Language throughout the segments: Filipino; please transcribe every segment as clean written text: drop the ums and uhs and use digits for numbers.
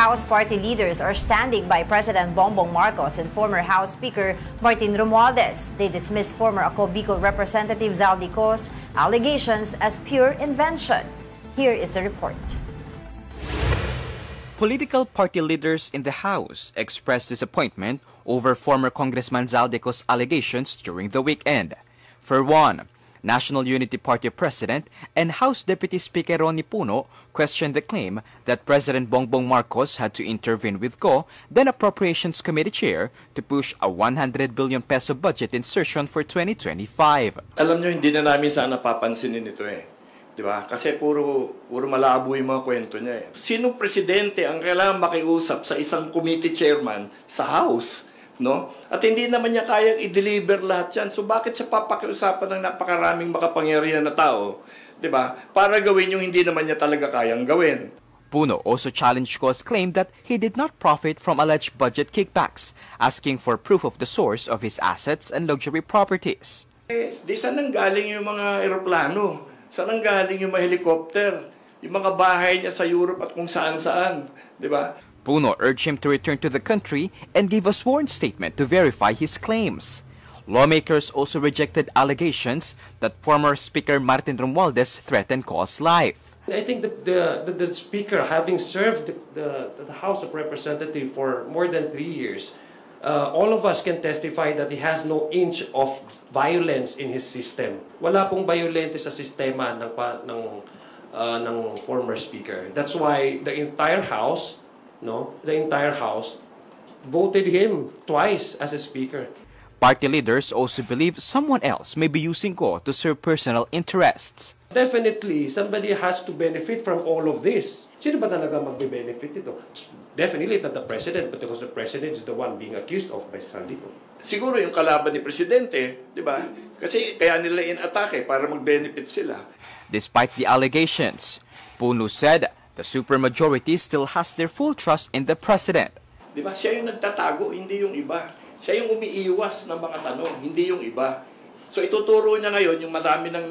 House party leaders are standing by President Bongbong Marcos and former House Speaker Martin Romualdez. They dismissed former Ako Bicol Representative Zaldico's allegations as pure invention. Here is the report. Political party leaders in the House expressed disappointment over former Congressman Zaldico's allegations during the weekend. For one, National Unity Party President and House Deputy Speaker Ronnie Puno questioned the claim that President Bongbong Marcos had to intervene with COA, then Appropriations Committee Chair, to push a 100 billion peso budget insertion for 2025. Alam nyo, hindi na namin sana papansinin ito Diba? Kasi puro malabo yung mga kwento niya Sinong presidente ang kailangan makiusap sa isang committee chairman sa House? No? At hindi naman niya kayang i-deliver lahat yan. So bakit siya papakiusapan ng napakaraming makapangyarihan na tao, 'di ba? Para gawin yung hindi naman niya talaga kayang gawin. Puno also challenged COA's claim that he did not profit from alleged budget kickbacks, asking for proof of the source of his assets and luxury properties. Di saan nang galing yung mga eroplano? Saan nang galing yung mga helicopter? Yung mga bahay niya sa Europe at kung saan-saan, 'di ba? Puno urged him to return to the country and gave a sworn statement to verify his claims. Lawmakers also rejected allegations that former Speaker Martin Romualdez threatened COA's life. I think the Speaker, having served the House of Representatives for more than 3 years, all of us can testify that he has no inch of violence in his system. Wala pong violente sa sistema ng former Speaker. That's why the entire House voted him twice as a Speaker. Party leaders also believe someone else may be using COA to serve personal interests. Definitely, somebody has to benefit from all of this. Sino ba talaga magbe-benefit ito? Definitely not the President, because the President is the one being accused of by Zaldico. Siguro yung kalaban ni Presidente, di ba? Kasi kaya nila in-atake para mag-benefit sila. Despite the allegations, Puno said the supermajority still has their full trust in the President. Di ba? Siya yung nagtatago, hindi yung iba. Siya yung umiiwas ng mga tanong, hindi yung iba. So ituturo niya ngayon yung marami nang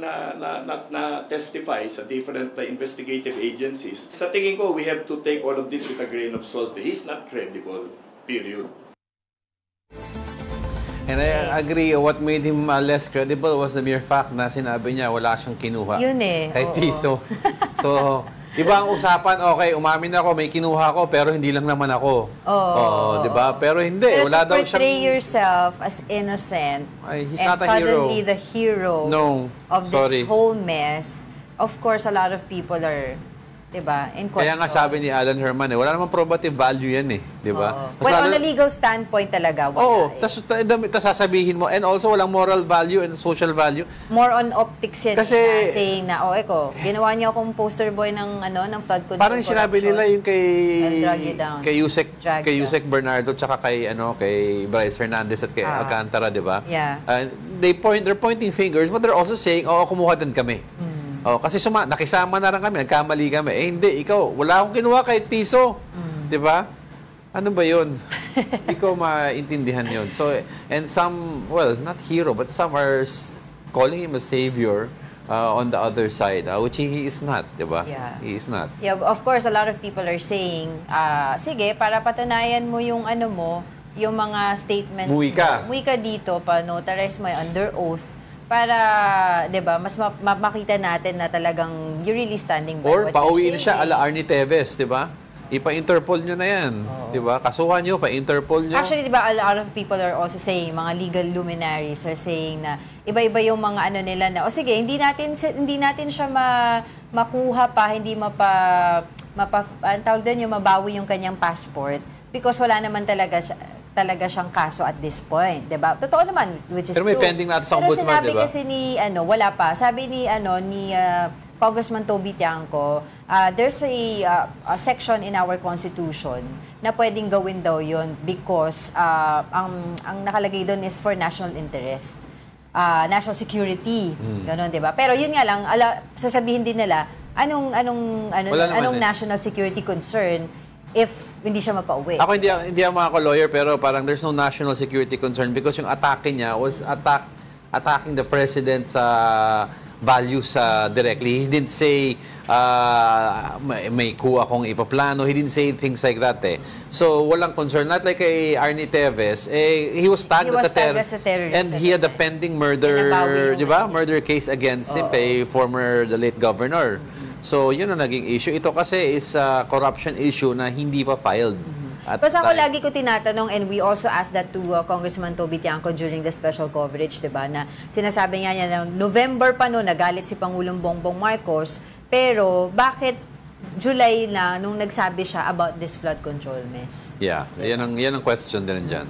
na-testify sa different investigative agencies. Sa tingin ko, we have to take all of this with a grain of salt. He's not credible, period. And I agree, what made him less credible was the mere fact na sinabi niya wala siyang kinuha. Yun Kay Tiso. So, iba ang usapan, okay, umamin ako, may kinuha ko, pero hindi lang naman ako. Di ba? Pero hindi, pero wala daw siyang... portray yourself as innocent he's and not a hero. Suddenly the hero of this whole mess, of course, a lot of people are, di ba, in question. Kaya nga sabi ni Alan Herman, wala namang probative value yan di ba? Well, on a legal standpoint talaga, wala tas sasabihin mo, and also walang moral value and social value. More on optics yan, kasi, saying na, ginawa niyo akong poster boy ng flood control. Parang sinabi nila yung kay Yusek Bernardo tsaka kay Bryce Fernandez at kay Alcantara, di ba? Yeah. They're pointing fingers, but they're also saying, kumuha din kami. Kasi nakisama na rin kami, nagkamali kami. Hindi, ikaw, wala akong kinuha kahit piso. Di ba? Ano ba yun? Hindi ko maintindihan yun. So, and some, well, not hero, but some are calling him a savior on the other side, which he is not, di ba? Yeah. He is not. Yeah, of course, a lot of people are saying, sige, para patunayan mo yung yung mga statements. Muwi ka dito, pa-notarize mo under oath. Para, di ba, mas makita natin na talagang you're really standing by or what pauwi you're na siya ala Arnie Teves, di ba? Ipa-Interpol nyo na yan, di ba? Kasuhan nyo, pa-Interpol nyo. Actually, di ba, a lot of people are also saying, mga legal luminaries are saying na iba-iba yung mga nila na, sige, hindi natin siya makuha pa, hindi tawag doon yung mabawi yung kanyang passport because wala naman talaga siyang kaso at this point, 'di ba? Totoo naman, which is pero may true. pending natin sa ombudsman, 'di ba? Pero sinabi kasi ni wala pa. Sabi ni Congressman Toby Tiangco, there's a section in our constitution na pwedeng gawin daw 'yon because ang nakalagay doon is for national interest. National security, gano'n, 'di ba? Pero yun nga lang, sasabihin din nila, anong national security concern if hindi siya mapauwi. Ako hindi ako lawyer, pero parang there's no national security concern because yung atake niya was attacking the president sa values directly. He didn't say, may kuha akong ipaplano. He didn't say things like that eh. So, walang concern. Not like kay Arnie Teves, he was tagged as a terrorist. And he had a pending murder, di ba? Murder case against him, the late governor. So, yun ang naging issue. Ito kasi is a corruption issue na hindi pa filed. Basta ako lagi ko tinatanong, and we also asked that to Congressman Toby Tiangco during the special coverage, diba, na sinasabi nga niya na November pa noon, nagalit si Pangulong Bongbong Marcos, pero bakit July na nung nagsabi siya about this flood control mess? Yeah, yan ang question din dyan.